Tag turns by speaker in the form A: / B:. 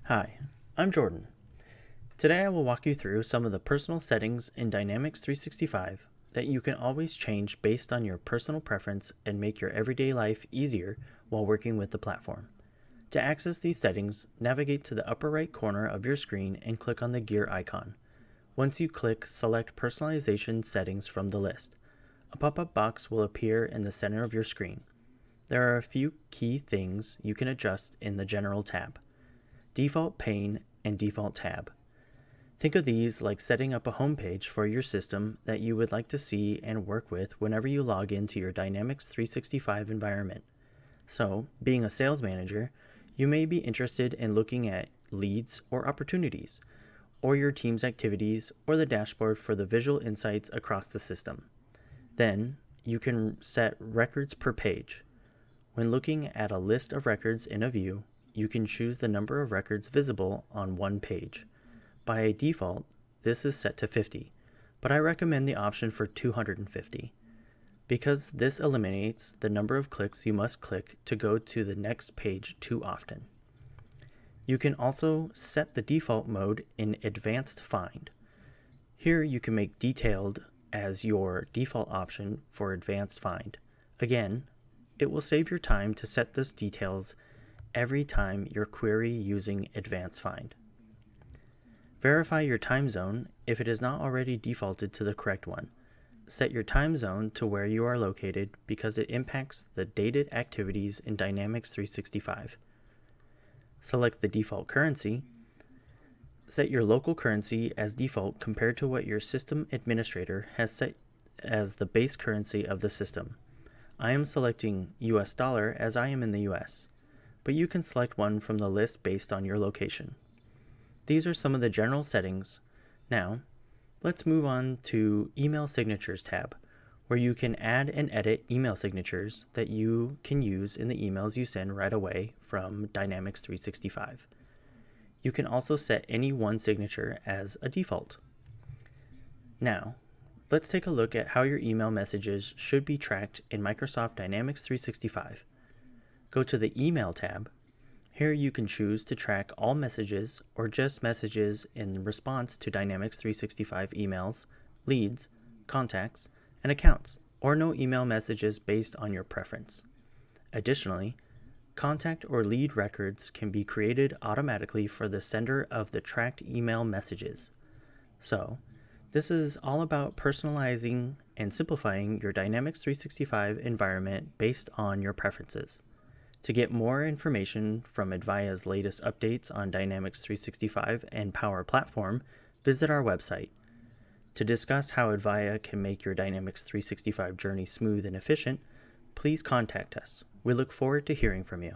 A: Hi, I'm Jordan. Today I will walk you through some of the personal settings in Dynamics 365 that you can always change based on your personal preference and make your everyday life easier while working with the platform. To access these settings, navigate to the upper right corner of your screen and click on the gear icon. Once you click, select Personalization Settings from the list. A pop-up box will appear in the center of your screen. There are a few key things you can adjust in the General tab: Default Pane and Default Tab. Think of these like setting up a home page for your system that you would like to see and work with whenever you log into your Dynamics 365 environment. So, being a sales manager, you may be interested in looking at leads or opportunities, or your team's activities, or the dashboard for the visual insights across the system. Then, you can set records per page. When looking at a list of records in a view, you can choose the number of records visible on one page. By default, this is set to 50, but I recommend the option for 250, because this eliminates the number of clicks you must click to go to the next page too often. You can also set the default mode in Advanced Find. Here you can make Detailed as your default option for Advanced Find. Again, it will save your time to set those details every time you query using Advanced Find. Verify your time zone if it is not already defaulted to the correct one. Set your time zone to where you are located because it impacts the dated activities in Dynamics 365. Select the default currency. Set your local currency as default compared to what your system administrator has set as the base currency of the system. I am selecting US dollar as I am in the US, but you can select one from the list based on your location. These are some of the general settings. Now, let's move on to Email Signatures tab, where you can add and edit email signatures that you can use in the emails you send right away from Dynamics 365. You can also set any one signature as a default. Now, let's take a look at how your email messages should be tracked in Microsoft Dynamics 365. Go to the Email tab. Here you can choose to track all messages or just messages in response to Dynamics 365 emails, leads, contacts, and accounts, or no email messages based on your preference. Additionally, contact or lead records can be created automatically for the sender of the tracked email messages. So, this is all about personalizing and simplifying your Dynamics 365 environment based on your preferences. To get more information from Advaiya's latest updates on Dynamics 365 and Power Platform, visit our website. To discuss how Advaiya can make your Dynamics 365 journey smooth and efficient, please contact us. We look forward to hearing from you.